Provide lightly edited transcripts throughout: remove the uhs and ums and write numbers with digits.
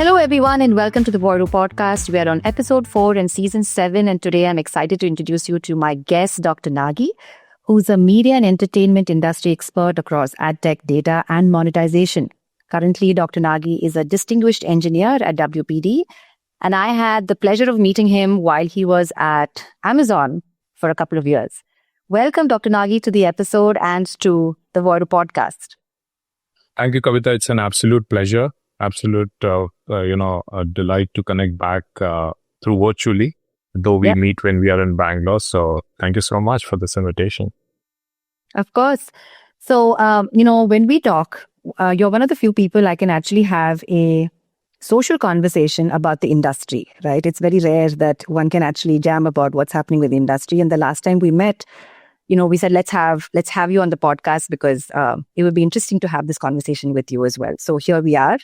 Hello, everyone, and welcome to the Voiro Podcast. We are on episode 4 and season 7, and today I'm excited to introduce you to my guest, Dr. Nage, who's a media and entertainment industry expert across Adtech, data, and monetization. Currently, Dr. Nage is a distinguished engineer at WPD, and I had the pleasure of meeting him while he was at Amazon for a couple of years. Welcome, Dr. Nage, to the episode and to the Voiro Podcast. Thank you, Kavita. It's an absolute pleasure. Absolute, a delight to connect back through virtually, though we meet when we are in Bangalore. So thank you so much for this invitation. Of course. So, when we talk, you're one of the few people I can actually have a social conversation about the industry, right? It's very rare that one can actually jam about what's happening with the industry. And the last time we met, we said, let's have you on the podcast because it would be interesting to have this conversation with you as well. So here we are.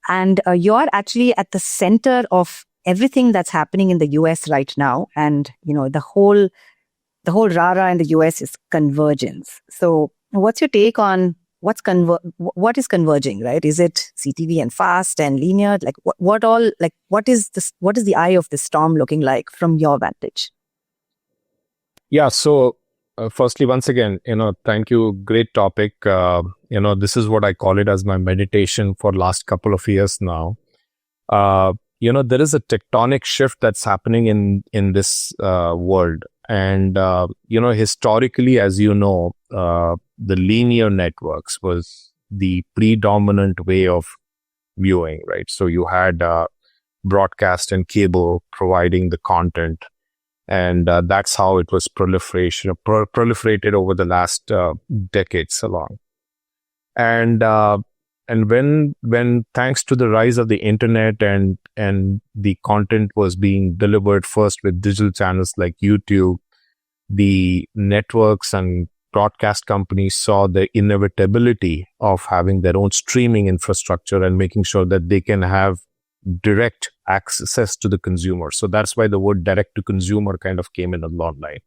And you're actually at the center of everything that's happening in the US right now. And, the whole rah-rah in the US is convergence. So what's your take on what is converging, right? Is it CTV and fast and linear? Like what is the eye of the storm looking like from your vantage? Yeah. So firstly, once again, thank you. Great topic. This is what I call it as my meditation for last couple of years now. There is a tectonic shift that's happening in this world. And, historically, as you know, the linear networks was the predominant way of viewing, right? So you had broadcast and cable providing the content. And that's how it was proliferated over the last decades along. And when thanks to the rise of the internet and the content was being delivered first with digital channels like YouTube, the networks and broadcast companies saw the inevitability of having their own streaming infrastructure and making sure that they can have direct access to the consumer. So that's why the word direct to consumer kind of came in a lot line.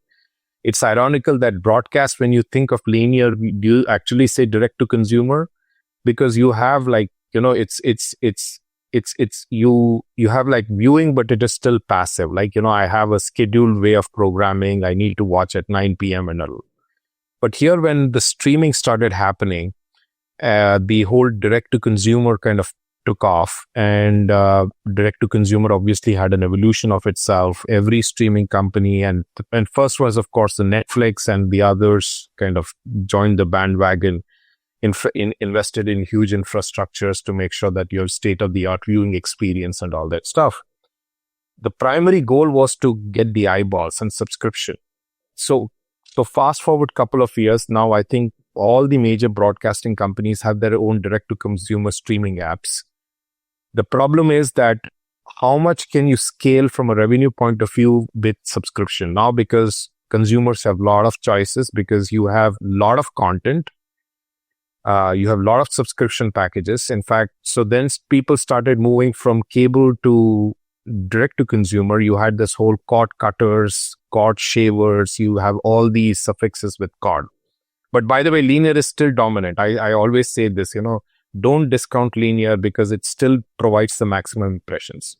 It's ironical that broadcast, when you think of linear, do you actually say direct to consumer? Because you have you have like viewing, but it is still passive. I have a scheduled way of programming. I need to watch at 9 p.m. and all. But here, when the streaming started happening, the whole direct to consumer kind of took off, and direct to consumer obviously had an evolution of itself. Every streaming company and first was of course the Netflix, and the others kind of joined the bandwagon, invested in huge infrastructures to make sure that you have state of the art viewing experience and all that stuff. The primary goal was to get the eyeballs and subscription. So fast forward couple of years now, I think all the major broadcasting companies have their own direct to consumer streaming apps. The problem is that how much can you scale from a revenue point of view with subscription now, because consumers have a lot of choices, because you have a lot of content, you have a lot of subscription packages. In fact, so then people started moving from cable to direct to consumer. You had this whole cord cutters, cord shavers, you have all these suffixes with cord. But by the way, linear is still dominant. I always say this, don't discount linear because it still provides the maximum impressions.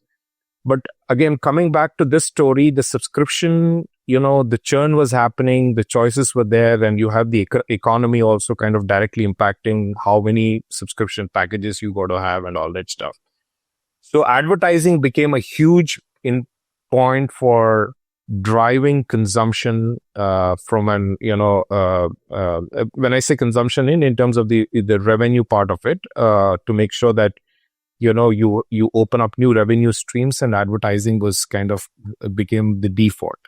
But again, coming back to this story, the subscription, the churn was happening, the choices were there, and you have the economy also kind of directly impacting how many subscription packages you got to have and all that stuff. So advertising became a huge point for driving consumption from an, when I say consumption in terms of the revenue part of it, to make sure that, you open up new revenue streams, and advertising was kind of became the default.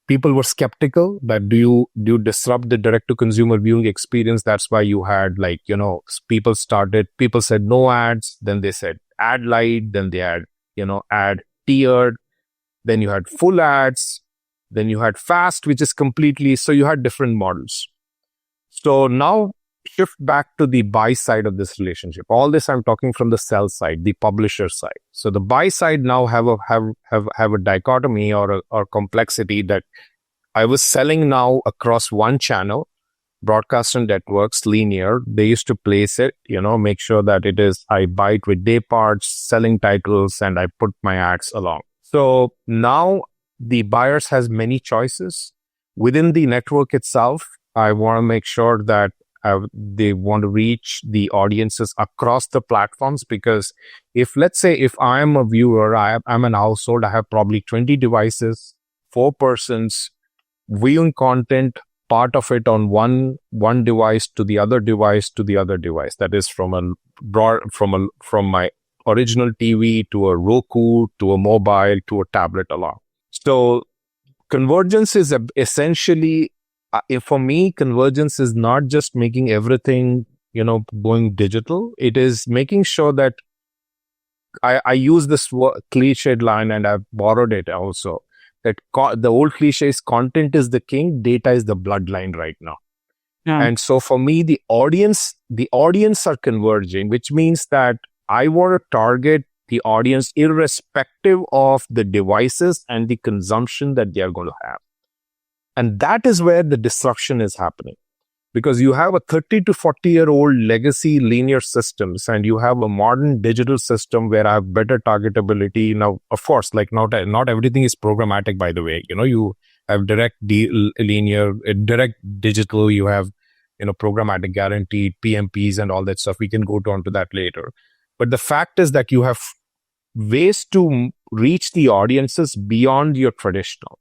People were skeptical that do you disrupt the direct to consumer viewing experience? That's why you had people said no ads, then they said ad light, then they had, ad tiered. Then you had full ads, then you had fast, which is completely, so you had different models. So now shift back to the buy side of this relationship. All this I'm talking from the sell side, the publisher side. So the buy side now have a dichotomy or complexity that I was selling now across one channel, broadcast and networks, linear, they used to place it, make sure that it is, I buy it with day parts, selling titles, and I put my ads along. So now the buyers has many choices. Within the network itself, I want to make sure that they want to reach the audiences across the platforms, because let's say if I am a viewer, I'm an household, I have probably 20 devices, 4 persons viewing content, part of it on one device to the other device to the other device. That is from my original TV to a Roku to a mobile to a tablet along. So convergence is essentially, for me, convergence is not just making everything, going digital. It is making sure that I use this cliched line, and I've borrowed it also, that the old cliche is content is the king, data is the bloodline right now. Yeah. And so for me, the audience are converging, which means that I want to target the audience irrespective of the devices and the consumption that they are going to have. And that is where the disruption is happening. Because you have a 30 to 40-year-old legacy linear systems, and you have a modern digital system where I have better targetability. Now, of course, like not everything is programmatic, by the way. You have direct linear, direct digital, you have, programmatic guaranteed, PMPs and all that stuff. We can go on to that later. But the fact is that you have ways to reach the audiences beyond your traditional.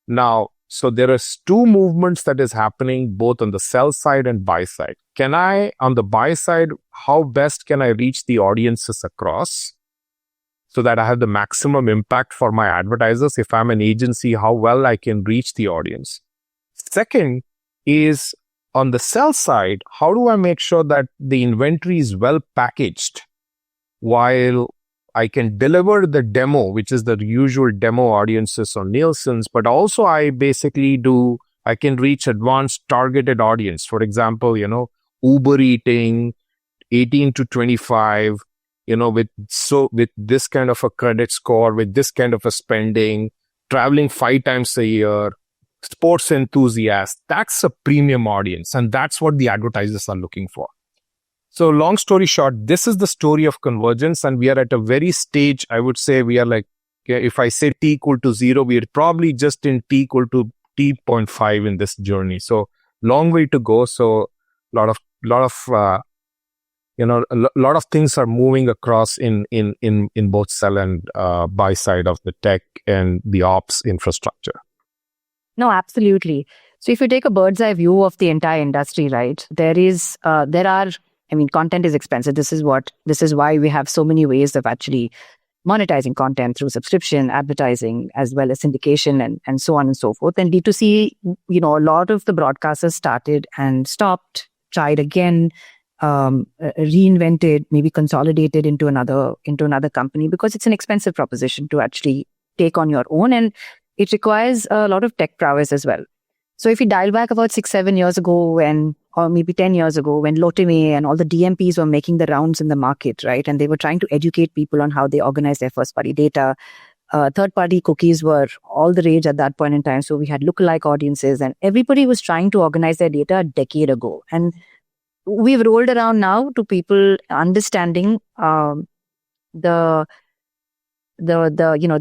Now, so there are 2 movements that is happening both on the sell side and buy side. On the buy side, how best can I reach the audiences across so that I have the maximum impact for my advertisers? If I'm an agency, how well I can reach the audience. Second is on the sell side, how do I make sure that the inventory is well packaged while I can deliver the demo, which is the usual demo audiences on Nielsen's, but also I can reach advanced targeted audience. For example, Uber Eating, 18 to 25, with this kind of a credit score, with this kind of a spending, traveling 5 times a year, sports enthusiasts. That's a premium audience, and that's what the advertisers are looking for. So long story short, this is the story of convergence, and we are at a very stage, I would say we are like, if I say T equal to 0, we are probably just in T equal to T.5 in this journey. So long way to go. So a lot of things are moving across in both sell and buy side of the tech and the ops infrastructure. No, absolutely. So if you take a bird's eye view of the entire industry, right, content is expensive. This is why we have so many ways of actually monetizing content through subscription, advertising, as well as syndication and so on and so forth. And D2C, a lot of the broadcasters started and stopped, tried again, reinvented, maybe consolidated into another company, because it's an expensive proposition to actually take on your own, and it requires a lot of tech prowess as well. So if you dial back about 6-7 years ago, or maybe 10 years ago, when Lotime and all the DMPs were making the rounds in the market, right? And they were trying to educate people on how they organize their first-party data. Third-party cookies were all the rage at that point in time. So we had lookalike audiences, and everybody was trying to organize their data a decade ago. And we've rolled around now to people understanding the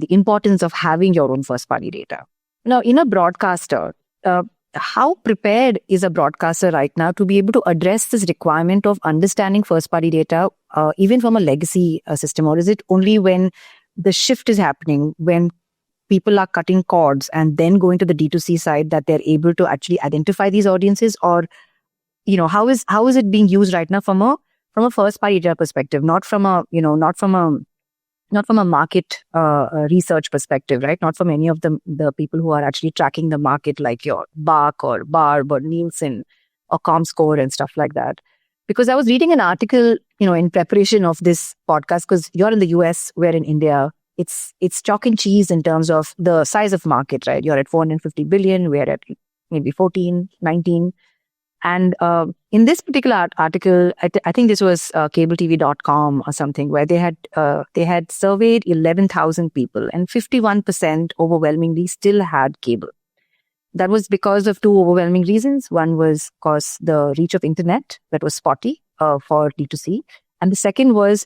importance of having your own first-party data. Now, in a broadcaster, how prepared is a broadcaster right now to be able to address this requirement of understanding first-party data, even from a legacy system? Or is it only when the shift is happening, when people are cutting cords and then going to the D2C side, that they're able to actually identify these audiences? Or, how is it being used right now from a first-party data perspective, not from a market research perspective, right? Not from any of the people who are actually tracking the market, like your Bark or Barb or Nielsen or ComScore and stuff like that. Because I was reading an article, in preparation of this podcast, because you're in the US, we're in India. It's chalk and cheese in terms of the size of market, right? You're at 450 billion, we're at maybe 14, 19. And in this particular article, I think this was cabletv.com or something, where they had surveyed 11,000 people, and 51% overwhelmingly still had cable. that was because of two overwhelming reasons. One was, of course, the reach of internet that was spotty for D2C. And the second was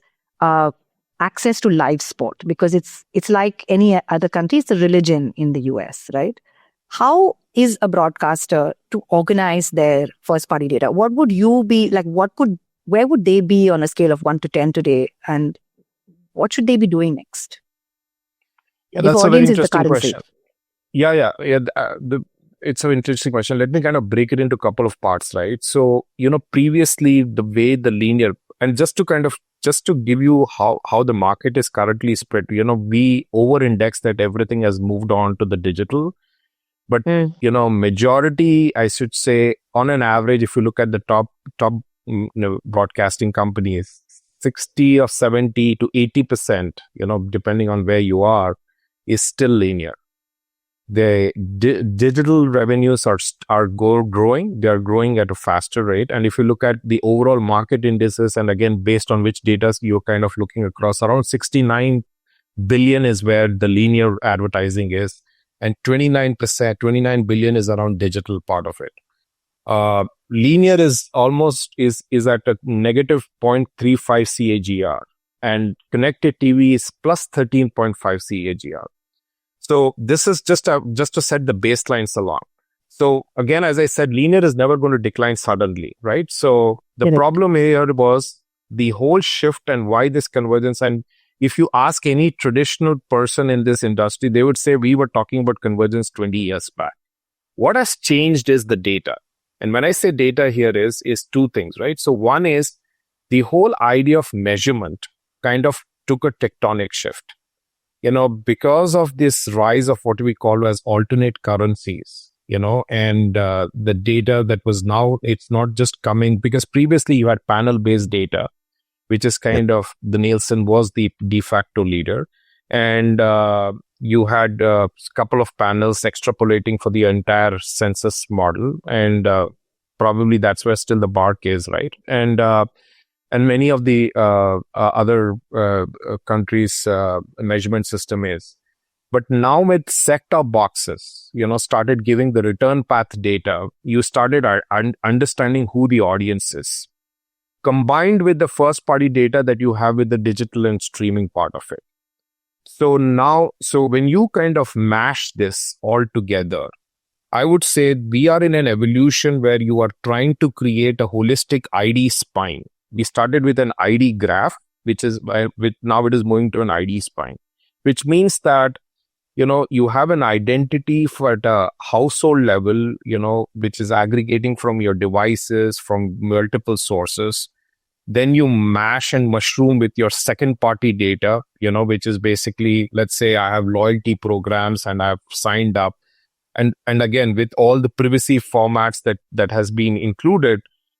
access to live sport, because it's like any other country, it's a religion in the US, right? How is a broadcaster to organize their first party data? What would you be like? Where would they be on a scale of 1 to 10 today? And what should they be doing next? Yeah, If that's a very audience is the interesting currency. question. It's an interesting question. Let me kind of break it into a couple of parts, right? So, previously the way the linear, and just to give you how the market is currently spread, we over-index that everything has moved on to the digital. But, majority, I should say, on an average, if you look at the top broadcasting companies, 60 or 70 to 80%, depending on where you are, is still linear. The digital revenues are growing. They are growing at a faster rate. And if you look at the overall market indices, and again, based on which data you're kind of looking across, around 69 billion is where the linear advertising is. And 29 billion is around digital part of it. Linear is at a negative 0.35 CAGR, and connected TV is plus 13.5 CAGR. So this is just to set the baselines along. So again, as I said, linear is never going to decline suddenly, right? So the problem here was the whole shift and why this convergence. And if you ask any traditional person in this industry, they would say we were talking about convergence 20 years back. What has changed is the data. And when I say data here is two things, right? So one is the whole idea of measurement kind of took a tectonic shift. Because of this rise of what we call as alternate currencies, and the data that was now, it's not just coming, because previously you had panel-based data, which is kind of, the Nielsen was the de facto leader. And you had a couple of panels extrapolating for the entire census model. And probably that's where still the BARC is, right? And many of the other countries' measurement system is. But now with set-top boxes, started giving the return path data, you started understanding who the audience is, combined with the first-party data that you have with the digital and streaming part of it. So when you kind of mash this all together, I would say we are in an evolution where you are trying to create a holistic ID spine. We started with an ID graph, which is now it is moving to an ID spine, which means that, you have an identity at a household level, which is aggregating from your devices, from multiple sources. Then you mash and mushroom with your second party data, which is basically, let's say I have loyalty programs and I've signed up. And again, with all the privacy formats that has been included,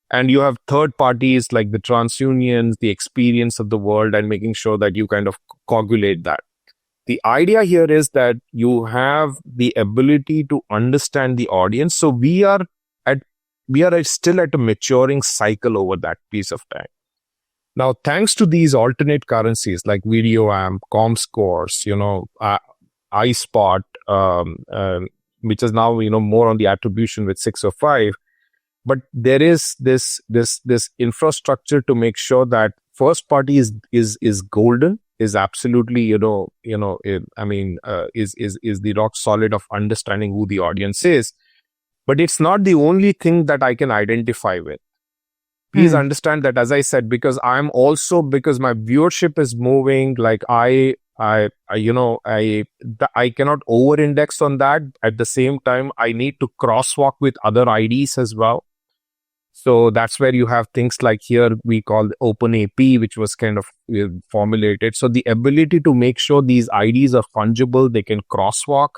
and you have third parties like the TransUnions, the Experience of the world, and making sure that you kind of coagulate that. The idea here is that you have the ability to understand the audience. So we are still at a maturing cycle over that piece of time. Now, thanks to these alternate currencies like VideoAmp, ComScores, iSpot, which is now more on the attribution with 605. But there is this infrastructure to make sure that first party is golden, is absolutely is the rock solid of understanding who the audience is. But it's not the only thing that I can identify with. Please understand that, as I said, because my viewership is moving, like I cannot over-index on that. At the same time, I need to crosswalk with other IDs as well. So that's where you have things like here we call the Open AP, which was kind of formulated. So the ability to make sure these IDs are fungible, they can crosswalk,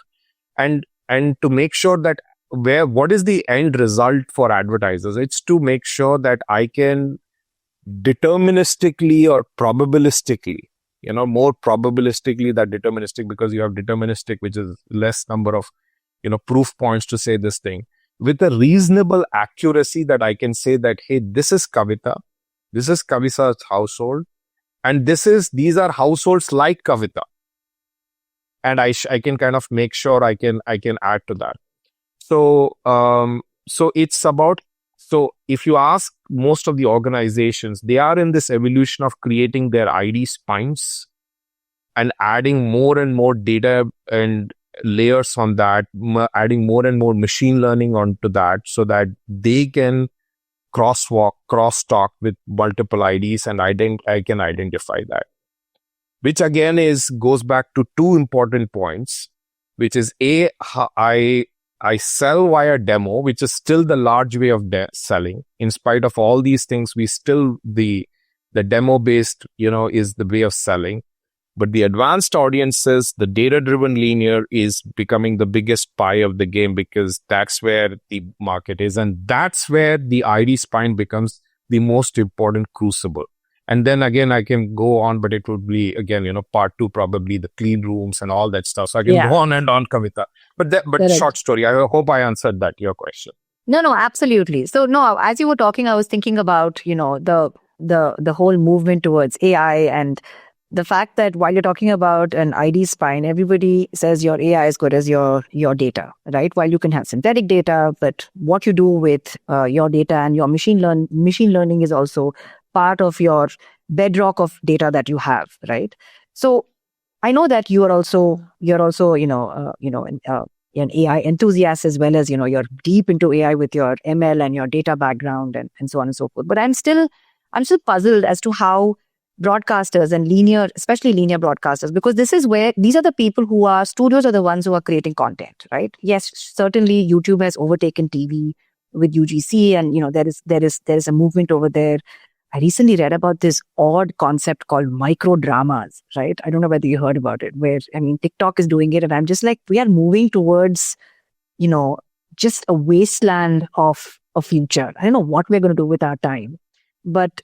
and to make sure that what is the end result for advertisers? It's to make sure that I can deterministically or probabilistically, more probabilistically than deterministic, because you have deterministic, which is less number of, proof points to say this thing, with a reasonable accuracy that I can say that, hey, this is Kavita, this is Kavita's household, and these are households like Kavita. And I can kind of make sure I can add to that. So it's about, so if you ask most of the organizations, they are in this evolution of creating their ID spines and adding more and more data and layers on that, adding more and more machine learning onto that, so that they can crosstalk with multiple IDs, and I can identify that. Which again goes back to two important points, which is I sell via demo, which is still the large way of selling. In spite of all these things, we still, the demo based, is the way of selling. But the advanced audiences, the data-driven linear is becoming the biggest pie of the game, because that's where the market is. And that's where the ID spine becomes the most important crucible. And then again, I can go on, but it would be, again, part two, probably the clean rooms and all that stuff. So I can go on and on, Kavita. But short story, I hope I answered your question. No, absolutely. So no, as you were talking, I was thinking about, the whole movement towards AI, and the fact that while you're talking about an ID spine, everybody says your AI is good as your data, right? While you can have synthetic data, but what you do with your data and your machine learning is also part of your bedrock of data that you have, right? So I know that you're also an AI enthusiast, as well as you're deep into AI with your ML and your data background and so on and so forth. But I'm still puzzled as to how broadcasters and especially linear broadcasters, because these are the people who are, studios are the ones who are creating content, right? Yes, certainly YouTube has overtaken TV with UGC, and there is a movement over there. I recently read about this odd concept called micro dramas, right? I don't know whether you heard about it, where, TikTok is doing it, and I'm just like, we are moving towards, just a wasteland of a future. I don't know what we're going to do with our time. But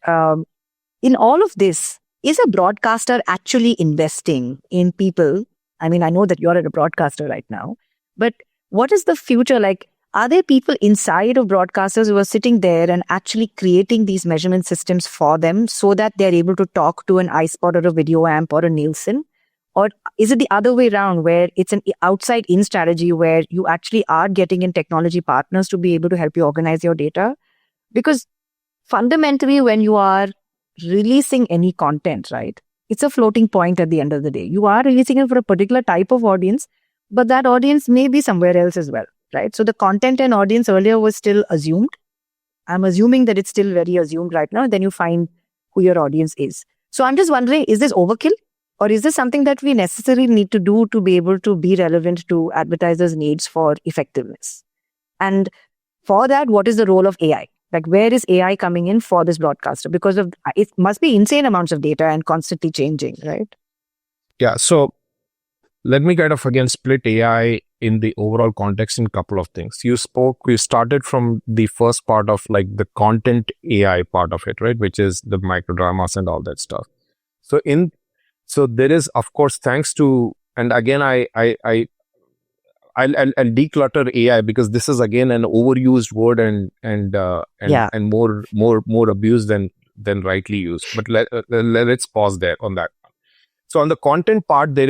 in all of this, is a broadcaster actually investing in people? I know that you're a broadcaster right now, but what is the future like? Are there people inside of broadcasters who are sitting there and actually creating these measurement systems for them, so that they're able to talk to an iSpot or a Video Amp or a Nielsen? Or is it the other way around, where it's an outside-in strategy, where you actually are getting in technology partners to be able to help you organize your data? Because fundamentally, when you are releasing any content, right, it's a floating point at the end of the day. You are releasing it for a particular type of audience, but that audience may be somewhere else as well, right? So the content and audience earlier was still assumed. I'm assuming that it's still very assumed right now. Then you find who your audience is. So I'm just wondering, is this overkill? Or is this something that we necessarily need to do to be able to be relevant to advertisers' needs for effectiveness? And for that, what is the role of AI? Like, where is AI coming in for this broadcaster? Because it must be insane amounts of data and constantly changing, right? Yeah. So let me kind of again split AI in the overall context in a couple of things. We started from the first part of like the content AI part of it, right? Which is the microdramas and all that stuff. So there is, of course, thanks to, and again, I'll declutter AI, because this is again an overused word and more abused than rightly used. But let's pause there on that. So on the content part, there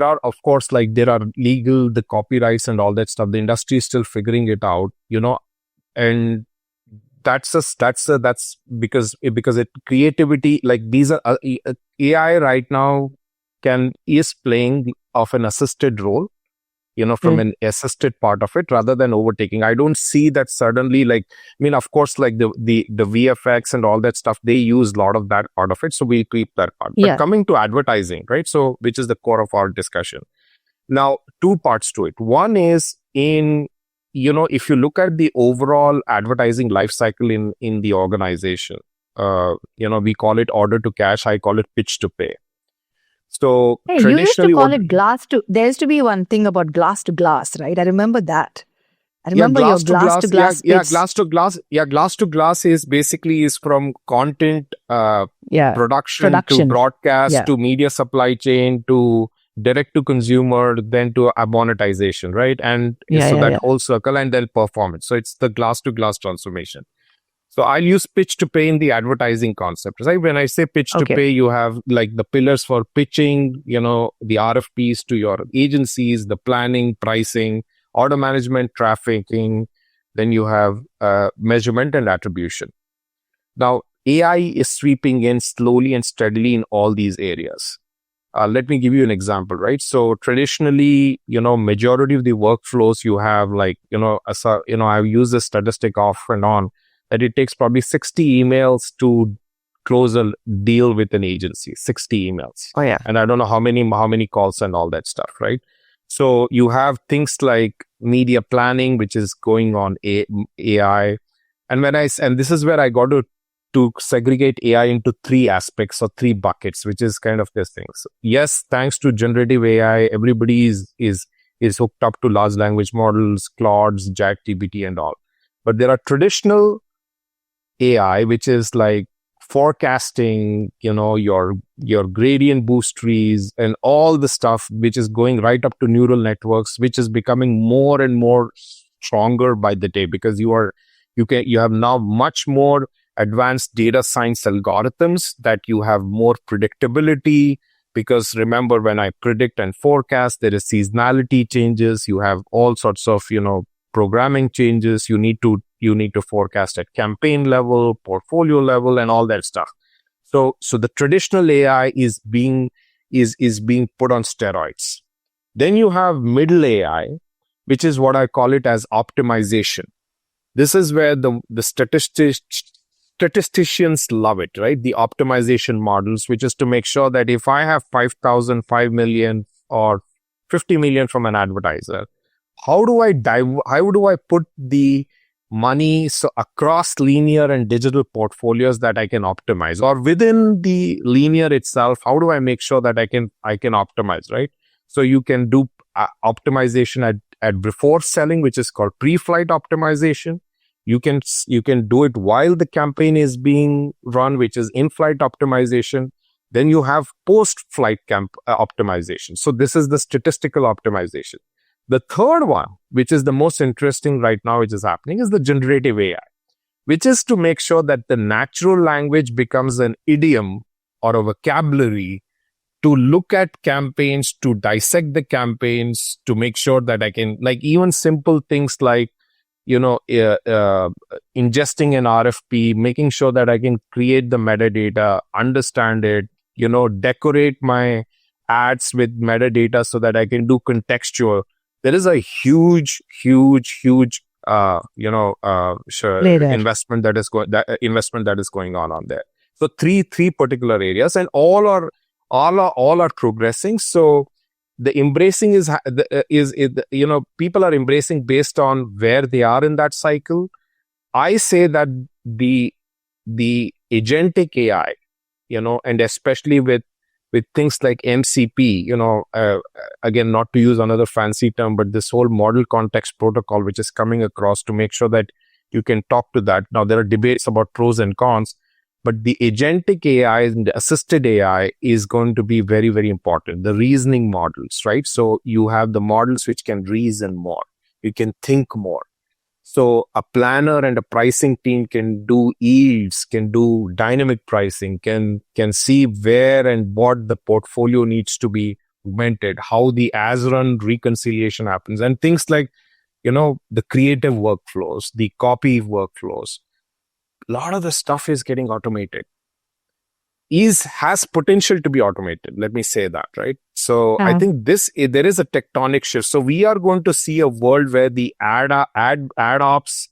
are, of course, there are legal, the copyrights and all that stuff. The industry is still figuring it out, and that's because creativity, like these are AI right now is playing of an assisted role, from an assisted part of it, rather than overtaking. I don't see that suddenly, of course, like the VFX and all that stuff, they use a lot of that part of it. So we keep that part. Yeah. But coming to advertising, right? So which is the core of our discussion. Now, two parts to it. One is if you look at the overall advertising life cycle in the organization, we call it order to cash. I call it pitch to pay. So hey, you used to call it glass to. There used to be one thing about glass to glass, right? I remember that. I remember your glass to glass. Yeah, glass to glass. Yeah, glass to glass is from content production to broadcast to media supply chain to direct to consumer, then to monetization, right? And whole circle, and then performance. So it's the glass to glass transformation. So I'll use pitch to pay in the advertising concept, right? When I say pitch to pay, you have like the pillars for pitching, the RFPs to your agencies, the planning, pricing, order management, trafficking, then you have measurement and attribution. Now, AI is sweeping in slowly and steadily in all these areas. Let me give you an example, right? So traditionally, majority of the workflows you have, like, I've used this statistic off and on, that it takes probably 60 emails to close a deal with an agency, 60 emails. Oh, yeah. And I don't know how many calls and all that stuff, right? So you have things like media planning, which is going on AI. And this is where I got to segregate AI into three aspects or three buckets, which is kind of this thing. So yes, thanks to generative AI, everybody is hooked up to large language models, Claudes, ChatGPT and all. But there are traditional AI, which is like forecasting, your gradient boost trees and all the stuff, which is going right up to neural networks, which is becoming more and more stronger by the day, because you have now much more advanced data science algorithms that you have more predictability. Because remember, when I predict and forecast, there is seasonality changes. You have all sorts of, programming changes. You need to forecast at campaign level, portfolio level, and all that stuff. So the traditional AI is being put on steroids. Then you have middle AI, which is what I call it as optimization. This is where the statisticians love it, right? The optimization models, which is to make sure that if I have 5,000, 5 million, or 50 million from an advertiser, how do I put the money across linear and digital portfolios that I can optimize, or within the linear itself, how do I make sure that I can optimize, right? So you can do optimization at before selling, which is called pre-flight optimization. You can do it while the campaign is being run, which is in-flight optimization. Then you have post-flight optimization. So this is the statistical optimization. The third one, which is the most interesting right now, which is happening, is the generative AI, which is to make sure that the natural language becomes an idiom or a vocabulary to look at campaigns, to dissect the campaigns, to make sure that I can, like, even simple things like, ingesting an RFP, making sure that I can create the metadata, understand it, decorate my ads with metadata so that I can do contextual. There is a huge investment that is going on there. So three particular areas, and all are progressing. So the embracing is people are embracing based on where they are in that cycle. I say that the agentic AI, and especially with things like MCP, again, not to use another fancy term, but this whole model context protocol, which is coming across to make sure that you can talk to that. Now, there are debates about pros and cons, but the agentic AI and the assisted AI is going to be very, very important. The reasoning models, right? So you have the models which can reason more. You can think more. So a planner and a pricing team can do yields, can do dynamic pricing, can see where and what the portfolio needs to be augmented, how the as-run reconciliation happens, and things like, the creative workflows, the copy workflows. A lot of the stuff is getting automated. Has potential to be automated. Let me say that, right? So I think there is a tectonic shift. So we are going to see a world where the ad ops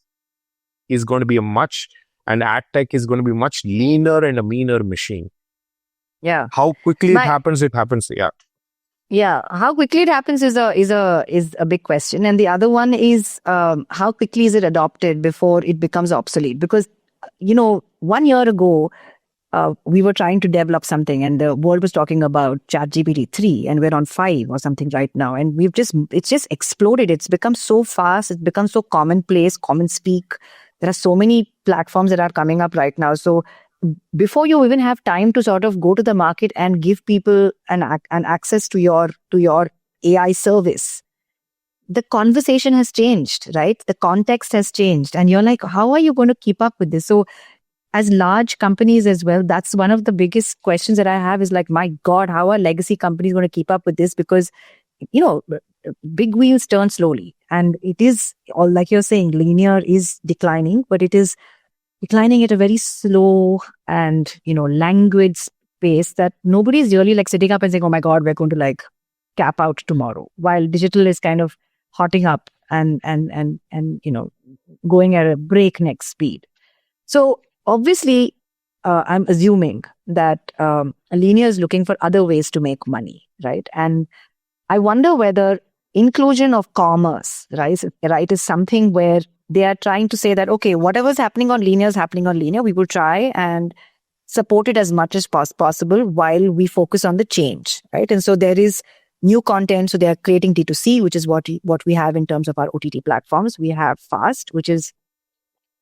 is going to be and Adtech is going to be much leaner and a meaner machine. Yeah. How quickly it happens. Yeah. Yeah. How quickly it happens is a big question. And the other one is, how quickly is it adopted before it becomes obsolete? Because, 1 year ago, we were trying to develop something and the world was talking about ChatGPT 3 and we're on 5 or something right now. And it's just exploded. It's become so fast. It's become so commonplace, common speak. There are so many platforms that are coming up right now. So before you even have time to sort of go to the market and give people an access to your AI service, the conversation has changed, right? The context has changed. And you're like, how are you going to keep up with this? So as large companies as well, that's one of the biggest questions that I have is like, my God, how are legacy companies going to keep up with this? Because big wheels turn slowly. And it is, all like you're saying, linear is declining, but it is declining at a very slow and, languid pace that nobody's really like sitting up and saying, oh my God, we're going to like cap out tomorrow. While digital is kind of hotting up and going at a breakneck speed. So obviously, I'm assuming that linear is looking for other ways to make money, right? And I wonder whether inclusion of commerce, right, is something where they are trying to say that, okay, whatever's happening on linear is happening on linear. We will try and support it as much as possible while we focus on the change, right? And so there is new content. So they are creating D2C, which is what we have in terms of our OTT platforms. We have FAST, which is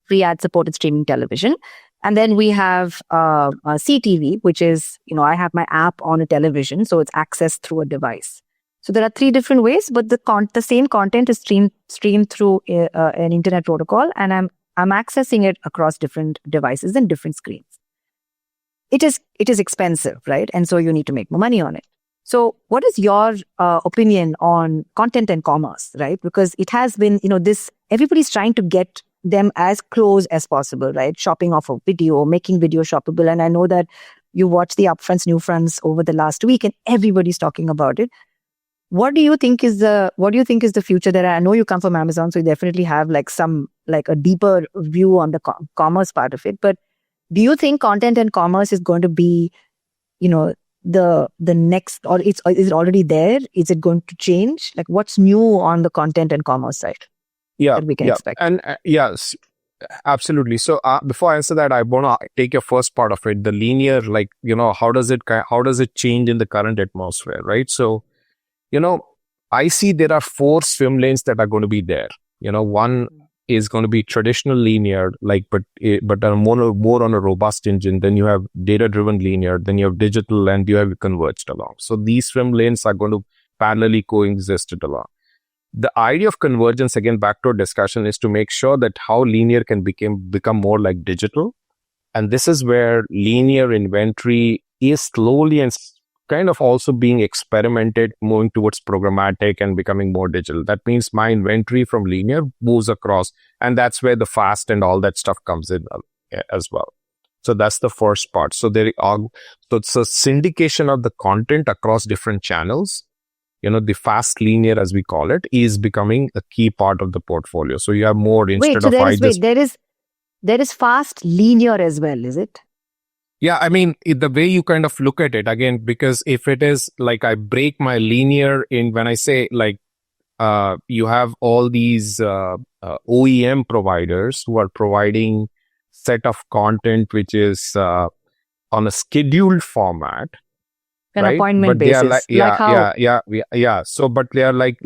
free ad-supported streaming television. And then we have CTV, which is, I have my app on a television, so it's accessed through a device. So there are 3 different ways, but the same content is streamed through an internet protocol, and I'm accessing it across different devices and different screens. It is expensive, right? And so you need to make more money on it. So what is your opinion on content and commerce, right? Because it has been, everybody's trying to get them as close as possible, right? Shopping off of video, making video shoppable. And I know that you watched the upfronts, new fronts over the last week, and everybody's talking about it. What do you think is the future there? I know you come from Amazon, so you definitely have like a deeper view on the commerce part of it. But do you think content and commerce is going to be, the next, or is it already there? Is it going to change? Like, what's new on the content and commerce side? Yeah, that we can expect? And yes, absolutely. So before I answer that, I want to take your first part of it, the linear, like, how does it change in the current atmosphere, right? So, I see there are 4 swim lanes that are going to be there. One is going to be traditional linear, like, but are more on a robust engine. Then you have data-driven linear, then you have digital, and you have converged along. So these swim lanes are going to parallelly coexist along. The idea of convergence, again, back to our discussion, is to make sure that how linear can become more like digital. And this is where linear inventory is slowly and kind of also being experimented, moving towards programmatic and becoming more digital. That means my inventory from linear moves across, and that's where the fast and all that stuff comes in as well. So that's the first part. So it's a syndication of the content across different channels. The fast linear, as we call it, is becoming a key part of the portfolio. So you have more there is fast linear as well, is it? Yeah, I mean, the way you kind of look at it, again, because if it is like I break my linear in, when I say like you have all these OEM providers who are providing set of content which is on a scheduled format, an right? appointment but basis. They are yeah. So, but they are like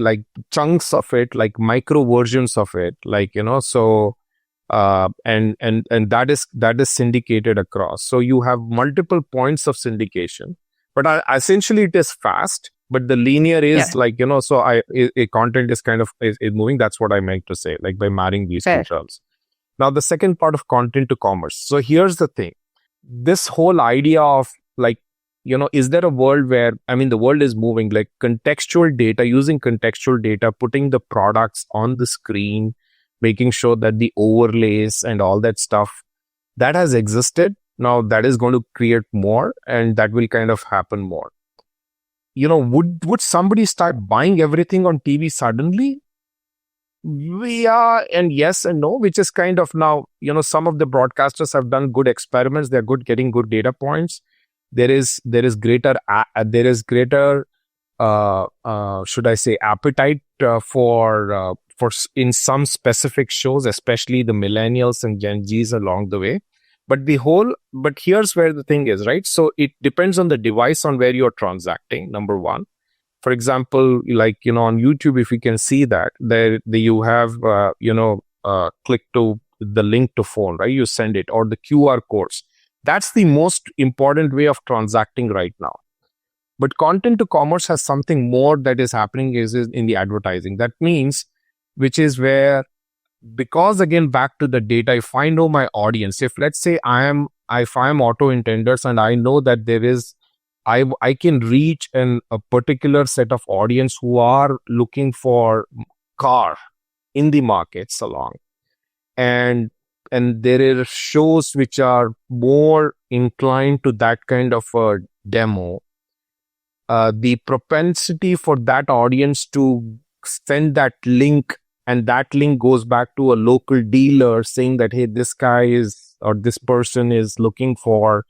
chunks of it, like micro versions of it, like, so. And that is syndicated across. So you have multiple points of syndication, but essentially it is fast. But the linear is like, so a content is kind of is moving. That's what I meant to say, like by marrying these 2 terms. Now the second part of content to commerce. So here's the thing: this whole idea of like, is there a world where, the world is moving like contextual data, using contextual data, putting the products on the screen, making sure that the overlays and all that stuff that has existed. Now that is going to create more, and that will kind of happen more. Would somebody start buying everything on TV suddenly? Yeah, and yes and no, which is kind of now, some of the broadcasters have done good experiments. They're getting good data points. There is greater should I say appetite for in some specific shows, especially the millennials and Gen Zs along the way. But here's where the thing is, right? So it depends on the device on where you're transacting, number one. For example, like, on YouTube, if you can see that there you have, click to the link to phone, right? You send it, or the QR codes. That's the most important way of transacting right now. But content to commerce has something more that is happening is in the advertising. That means, which is where, because again, back to the data, if I know my audience, if let's say if I am auto intenders and I know that there is I can reach a particular set of audience who are looking for car in the markets along. And there are shows which are more inclined to that kind of a demo. The propensity for that audience to send that link, and that link goes back to a local dealer saying that, hey, this guy is, or this person is looking for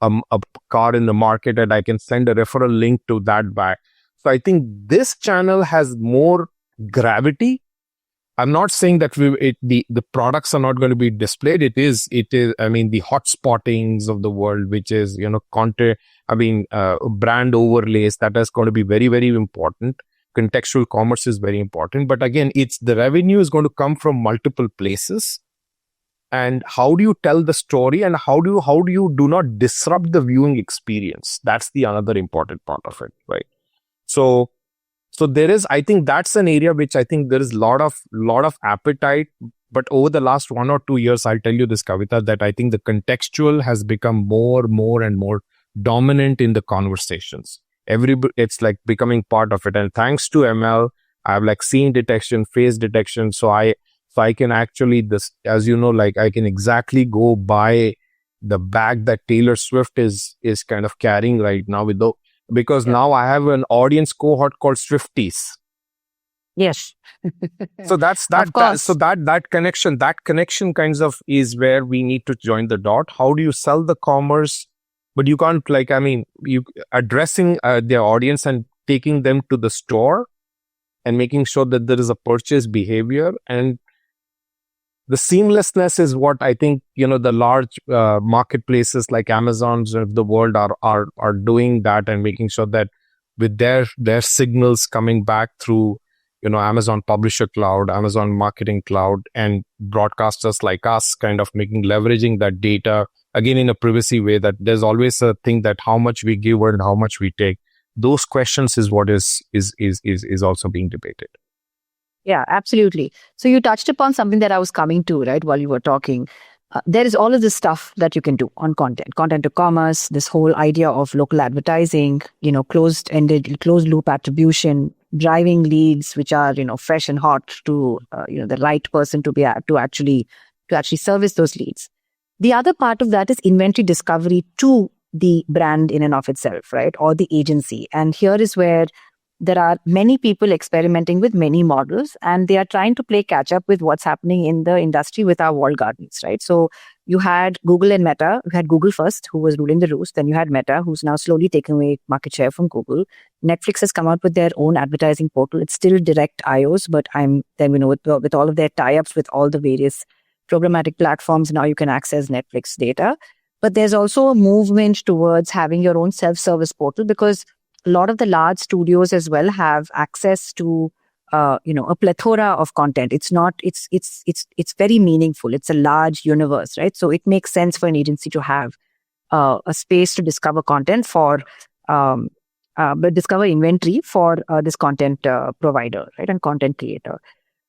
a car in the market, and I can send a referral link to that back. So I think this channel has more gravity. I'm not saying that the products are not going to be displayed. It is, I mean, the hot spottings of the world, which is, content, brand overlays, that is going to be very, very important. Contextual commerce is very important. But again, the revenue is going to come from multiple places. And how do you tell the story, and how do you do not disrupt the viewing experience? That's the another important part of it, right? So there is, I think that's an area which I think there is lot of appetite. But over the last 1 or 2 years, I'll tell you this, Kavita, that I think the contextual has become more and more dominant in the conversations. It's like becoming part of it. And thanks to ML, I have like scene detection, face detection. So I can actually, as you know, like I can exactly go buy the bag that Taylor Swift is kind of carrying right now because now I have an audience cohort called Swifties. Yes. So that's that. Of course. So that connection kinds of is where we need to join the dot. How do you sell the commerce? But you can't you addressing their audience and taking them to the store and making sure that there is a purchase behavior, and the seamlessness is what I think, the large marketplaces like Amazons of the world are doing that, and making sure that with their signals coming back through, Amazon Publisher Cloud, Amazon Marketing Cloud, and broadcasters like us kind of leveraging that data, again, in a privacy way, that there's always a thing that how much we give and how much we take. Those questions is what is also being debated. Yeah, absolutely. So you touched upon something that I was coming to, right, while you were talking. There is all of this stuff that you can do on content to commerce, this whole idea of local advertising, closed loop attribution, driving leads, which are, fresh and hot to, the right person to actually service those leads. The other part of that is inventory discovery to the brand in and of itself, right, or the agency. And here is where there are many people experimenting with many models, and they are trying to play catch up with what's happening in the industry with our walled gardens, right? So you had Google and Meta. You had Google first, who was ruling the roost. Then you had Meta, who's now slowly taking away market share from Google. Netflix has come out with their own advertising portal. It's still direct iOS, but with all of their tie-ups with all the various programmatic platforms, now you can access Netflix data. But there's also a movement towards having your own self-service portal, because a lot of the large studios as well have access to, a plethora of content. It's very meaningful. It's a large universe, right? So it makes sense for an agency to have a space to discover content but discover inventory for this content provider, right, and content creator.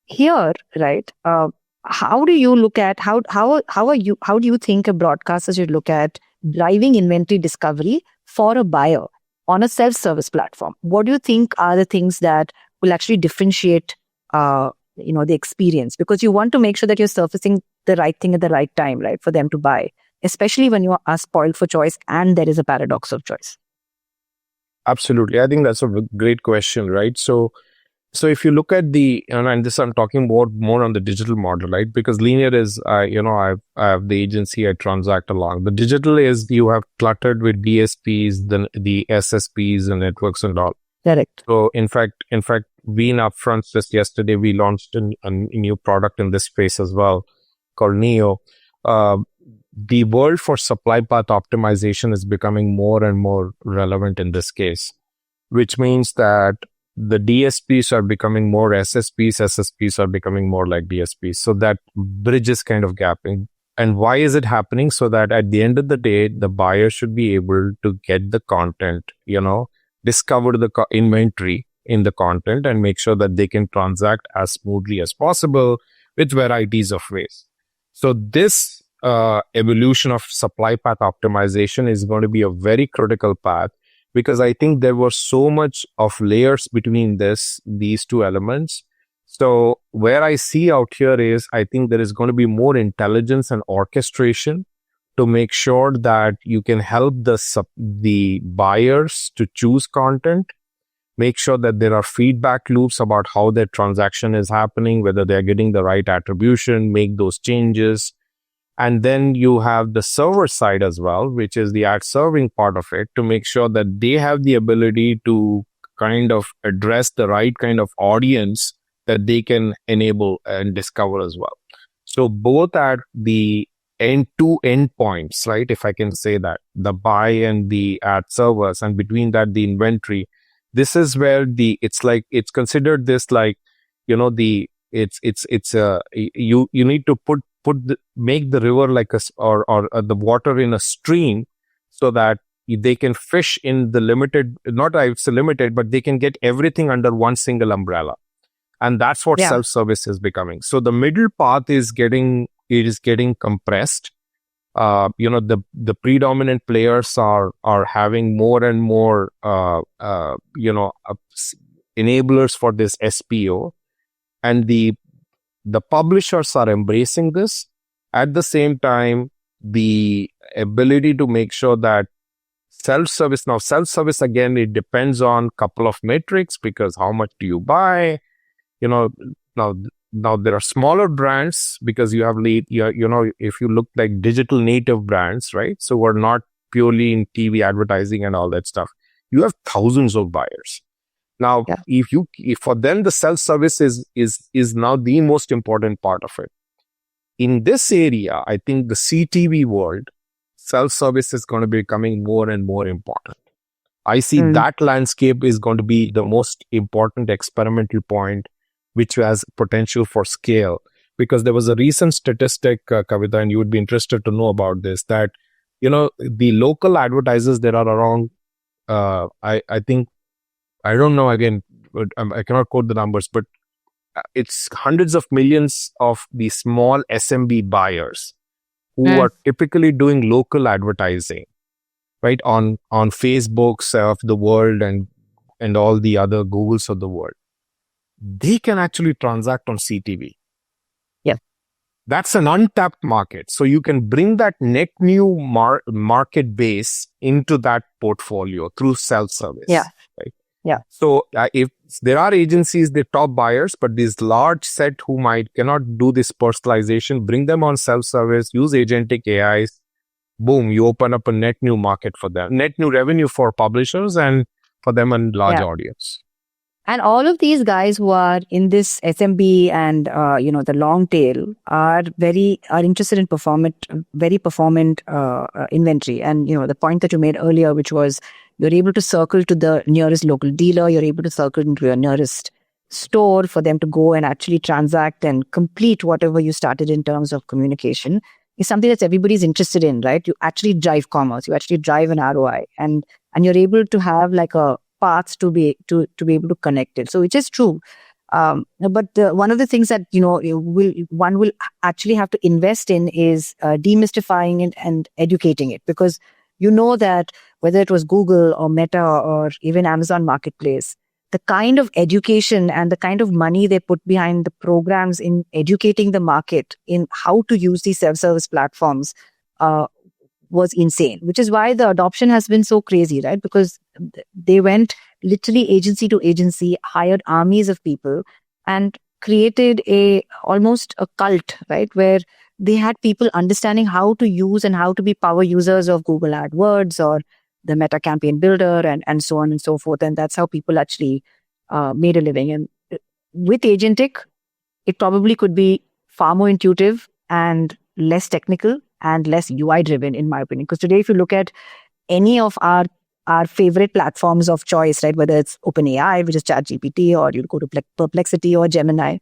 Here, right, how do you look at how do you think a broadcaster should look at driving inventory discovery for a buyer on a self-service platform? What do you think are the things that will actually differentiate, the experience? Because you want to make sure that you're surfacing the right thing at the right time, right, for them to buy, especially when you are spoiled for choice and there is a paradox of choice. Absolutely. I think that's a great question, right? So if you look at and this I'm talking more on the digital model, right? Because linear is, I have the agency I transact along. The digital is you have cluttered with DSPs, the SSPs and networks and all. Correct. So in fact, we in Upfront just yesterday, we launched a new product in this space as well called Neo. The world for supply path optimization is becoming more and more relevant in this case, which means that the DSPs are becoming more SSPs are becoming more like DSPs. So that bridge is kind of gapping. And why is it happening? So that at the end of the day, the buyer should be able to get the content, discover the inventory in the content and make sure that they can transact as smoothly as possible with varieties of ways. So this evolution of supply path optimization is going to be a very critical path, because I think there was so much of layers between these two elements. So where I see out here is, I think there is going to be more intelligence and orchestration to make sure that you can help the buyers to choose content, make sure that there are feedback loops about how their transaction is happening, whether they're getting the right attribution, make those changes. And then you have the server side as well, which is the ad serving part of it, to make sure that they have the ability to kind of address the right kind of audience that they can enable and discover as well. So both at the two endpoints, right? If I can say that, the buy and the ad servers, and between that, the inventory. This is where it's considered this like, you need to make the river like or the water in a stream, so that they can fish in the limited, not it's limited, but they can get everything under one single umbrella. And that's what self-service is becoming. So the middle path is getting compressed. The predominant players are having more and more, enablers for this SPO, and the publishers are embracing this. At the same time, the ability to make sure that self-service again, it depends on a couple of metrics, because how much do you buy? Now there are smaller brands, because you have if you look like digital native brands, right? So we're not purely in TV advertising and all that stuff. You have thousands of buyers. Now, if for them, the self-service is now the most important part of it. In this area, I think the CTV world, self-service is going to be becoming more and more important. I see that landscape is going to be the most important experimental point, which has potential for scale. Because there was a recent statistic, Kavita, and you would be interested to know about this, that, the local advertisers, there are around, I think, I don't know, again, I cannot quote the numbers, but it's hundreds of millions of the small SMB buyers who are typically doing local advertising, right, on Facebooks of the world and all the other Googles of the world. They can actually transact on CTV. Yeah. That's an untapped market. So you can bring that net new market base into that portfolio through self-service. Yeah. Right? Yeah. So if there are agencies, they're top buyers, but this large set who cannot do this personalization, bring them on self-service, use agentic AIs, boom, you open up a net new market for them, net new revenue for publishers and for them a large audience. And all of these guys who are in this SMB and, the long tail are interested in very performant inventory. And, the point that you made earlier, which was you're able to circle to the nearest local dealer, you're able to circle into your nearest store for them to go and actually transact and complete whatever you started in terms of communication, is something that everybody's interested in, right? You actually drive commerce, you actually drive an ROI, and you're able to have like a paths to be able to connect it. So which is true. But one of the things that, one will actually have to invest in is demystifying it and educating it, because that whether it was Google or Meta or even Amazon Marketplace, the kind of education and the kind of money they put behind the programs in educating the market in how to use these self-service platforms was insane, which is why the adoption has been so crazy, right? Because they went literally agency to agency, hired armies of people and created almost a cult, right? Where they had people understanding how to use and how to be power users of Google AdWords or the Meta Campaign Builder and so on and so forth. And that's how people actually made a living. And with agentic, it probably could be far more intuitive and less technical and less UI driven, in my opinion. Because today, if you look at any of our favorite platforms of choice, right, whether it's OpenAI, which is ChatGPT, or you go to Perplexity or Gemini,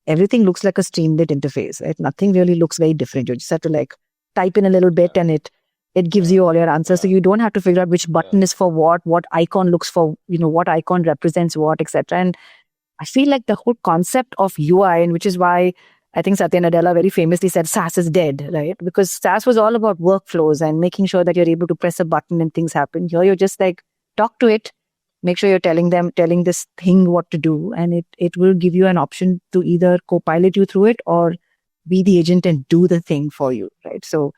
everything looks like a Streamlit interface, right? Nothing really looks very different. You just have to type in a little bit and it gives you all your answers. So you don't have to figure out which button is for what icon looks for, what icon represents what, etc. And I feel like the whole concept of UI, and which is why I think Satya Nadella very famously said SaaS is dead, right? Because SaaS was all about workflows and making sure that you're able to press a button and things happen. Here you're just talk to it. Make sure you're telling this thing what to do, and it will give you an option to either co-pilot you through it or be the agent and do the thing for you, right? So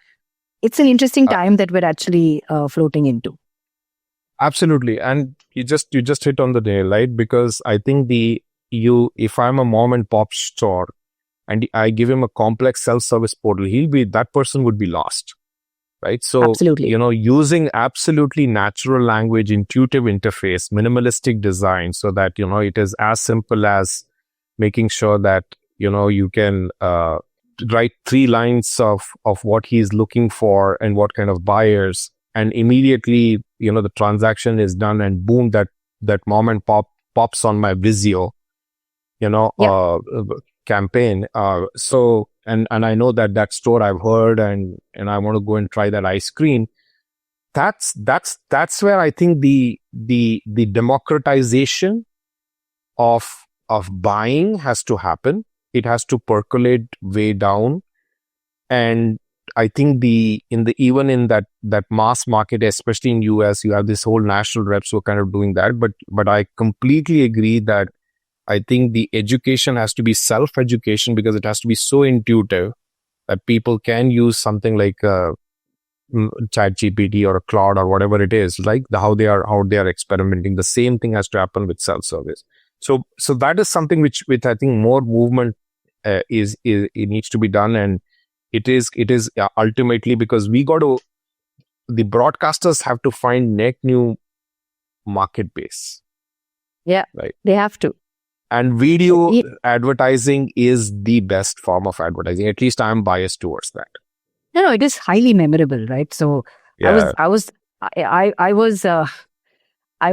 it's an interesting time that we're actually floating into. Absolutely. And you just hit on the nail, right? Because I think if I'm a mom and pop store and I give him a complex self-service portal, that person would be lost. Right. So, Absolutely. Using absolutely natural language, intuitive interface, minimalistic design, so that, it is as simple as making sure that, you can write 3 lines of what he's looking for and what kind of buyers, and immediately, the transaction is done, and boom, that mom and pop pops on my Vizio, campaign. So, and I know that store I've heard, and I want to go and try that ice cream. That's where I think the democratization of buying has to happen. It has to percolate way down. And I think even in that mass market, especially in US, you have this whole national reps who are kind of doing that. But I completely agree that I think the education has to be self-education, because it has to be so intuitive that people can use something like ChatGPT or Claude or whatever it is, like how they are experimenting. The same thing has to happen with self-service. So that is something which I think more movement it needs to be done, and it is ultimately because the broadcasters have to find net new market base. Yeah, right. They have to. And video advertising is the best form of advertising. At least I'm biased towards that. No, it is highly memorable, right? So yeah. I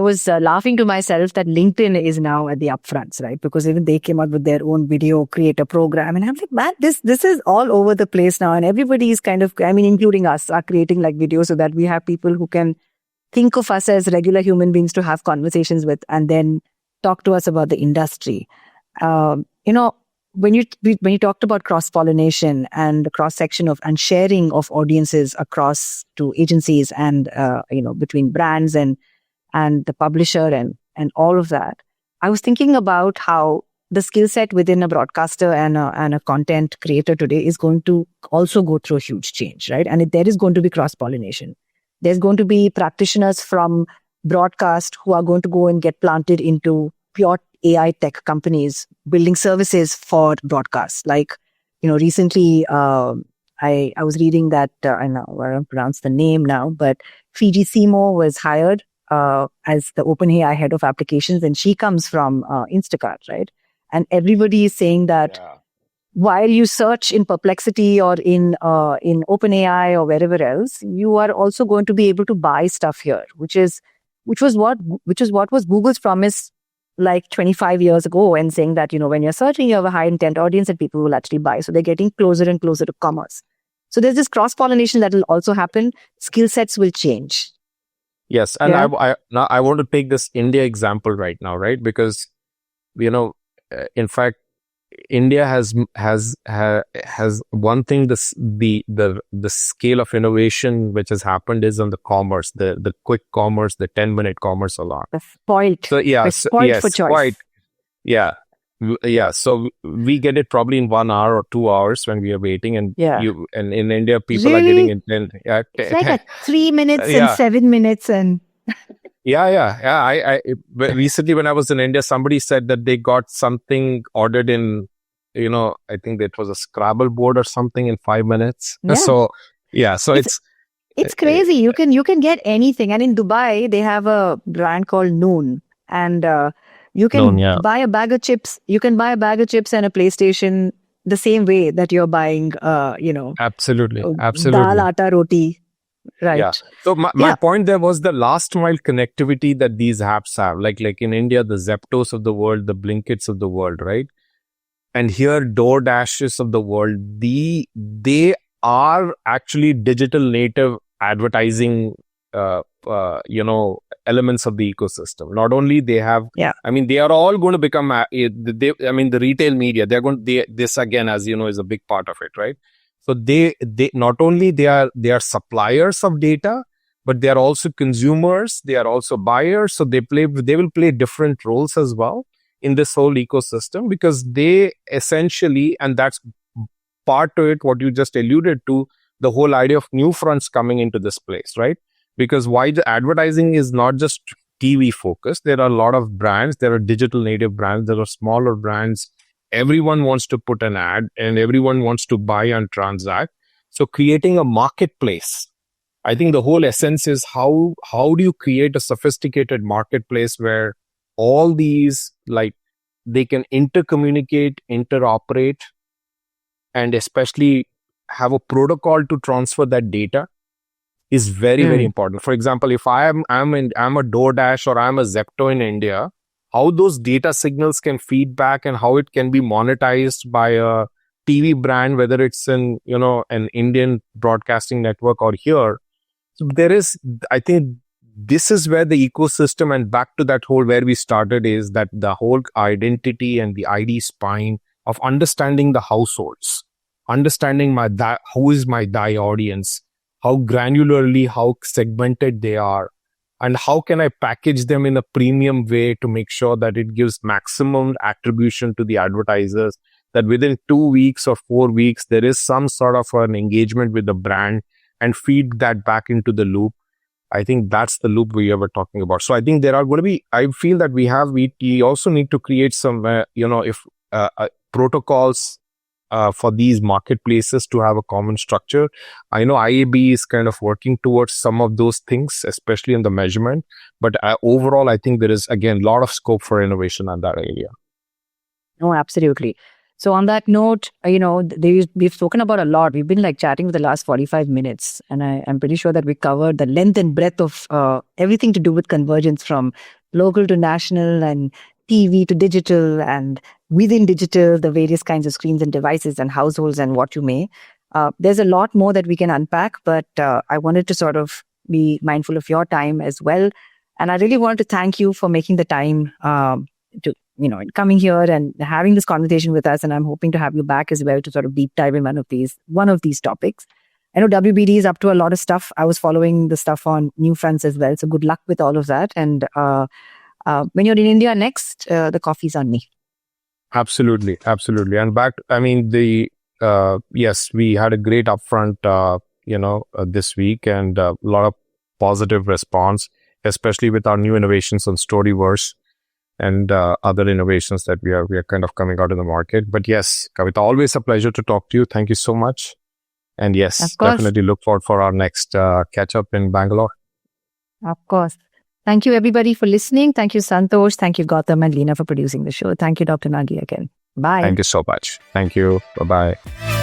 was laughing to myself that LinkedIn is now at the upfronts, right? Because even they came out with their own video creator program, and I'm like, man, this is all over the place now, and everybody is kind of, including us, are creating like videos so that we have people who can think of us as regular human beings to have conversations with, and then talk to us about the industry. When you talked about cross-pollination and the cross-section of and sharing of audiences across to agencies and between brands and the publisher and all of that, I was thinking about how the skill set within a broadcaster and a content creator today is going to also go through a huge change, right? And there is going to be cross-pollination. There's going to be practitioners from broadcast who are going to go and get planted into pure AI tech companies building services for broadcast. Like, recently I was reading that, I don't pronounce the name now, but Fiji Simo was hired as the OpenAI head of applications, and she comes from Instacart, right? And everybody is saying that while you search in Perplexity or in OpenAI or wherever else, you are also going to be able to buy stuff here, which is what was Google's promise like 25 years ago, and saying that, when you're searching, you have a high intent audience and people will actually buy. So they're getting closer and closer to commerce. So there's this cross-pollination that will also happen. Skill sets will change. Yes. And now I want to take this India example right now, right? Because, in fact, India has one thing, the scale of innovation which has happened is on the commerce, the quick commerce, the 10-minute commerce a lot. The spoiled. So yeah, spoiled for choice. Quite, yeah. So we get it probably in 1 hour or 2 hours when we are waiting, and and in India people are getting it in it's like at 3 minutes and 7 minutes and. I recently when I was in India, somebody said that they got something ordered in, I think that was a Scrabble board or something in 5 minutes. Yeah. So it's crazy. You can get anything. And in Dubai, they have a brand called Noon, and you can buy a bag of chips. You can buy a bag of chips and a PlayStation the same way that you're buying, absolutely dal, atta, roti. Right. Yeah. So my point there was the last mile connectivity that these apps have, like in India, the Zeptos of the world, the Blinkits of the world, right? And here, DoorDashes of the world, they are actually digital native advertising, elements of the ecosystem. Not only they have, they are all going to become, the retail media, this again, as you know, is a big part of it, right? So they not only they are suppliers of data, but they are also consumers, they are also buyers. So they will play different roles as well in this whole ecosystem, because they essentially, and that's part to it, what you just alluded to, the whole idea of new fronts coming into this place, right? Because why the advertising is not just TV focused. There are a lot of brands, there are digital native brands, there are smaller brands. Everyone wants to put an ad and everyone wants to buy and transact. So creating a marketplace, I think the whole essence is how do you create a sophisticated marketplace where all these, like, they can intercommunicate, interoperate, and especially have a protocol to transfer that data is very, very important. For example, if I'm a DoorDash or I'm a Zepto in India, how those data signals can feed back and how it can be monetized by a TV brand, whether it's in, an Indian broadcasting network or here. So I think this is where the ecosystem, and back to that whole where we started, is that the whole identity and the ID spine of understanding the households, understanding who is my DI audience, how granularly, how segmented they are, and how can I package them in a premium way to make sure that it gives maximum attribution to the advertisers, that within 2 weeks or 4 weeks, there is some sort of an engagement with the brand, and feed that back into the loop. I think that's the loop we were talking about. So I think there are going to be, I feel that we also need to create some, protocols for these marketplaces to have a common structure. I know IAB is kind of working towards some of those things, especially in the measurement. But overall, I think there is, again, a lot of scope for innovation in that area. No, absolutely. So on that note, we've spoken about a lot. We've been chatting for the last 45 minutes, and I'm pretty sure that we covered the length and breadth of everything to do with convergence, from local to national and TV to digital, and within digital, the various kinds of screens and devices and households and what you may. There's a lot more that we can unpack, but I wanted to sort of be mindful of your time as well. And I really want to thank you for making the time to coming here and having this conversation with us. And I'm hoping to have you back as well to sort of deep dive in one of these topics. I know WBD is up to a lot of stuff. I was following the stuff on New Fronts as well. So good luck with all of that. And when you're in India next, the coffee's on me. Absolutely. And yes, we had a great upfront, this week, and a lot of positive response, especially with our new innovations on Storyverse and other innovations that we are kind of coming out in the market. But yes, Kavita, always a pleasure to talk to you. Thank you so much. And yes, definitely look forward for our next catch up in Bangalore. Of course. Thank you, everybody, for listening. Thank you, Santosh. Thank you, Gautam and Leena, for producing the show. Thank you, Dr. Nagi, again. Bye. Thank you so much. Thank you. Bye-bye.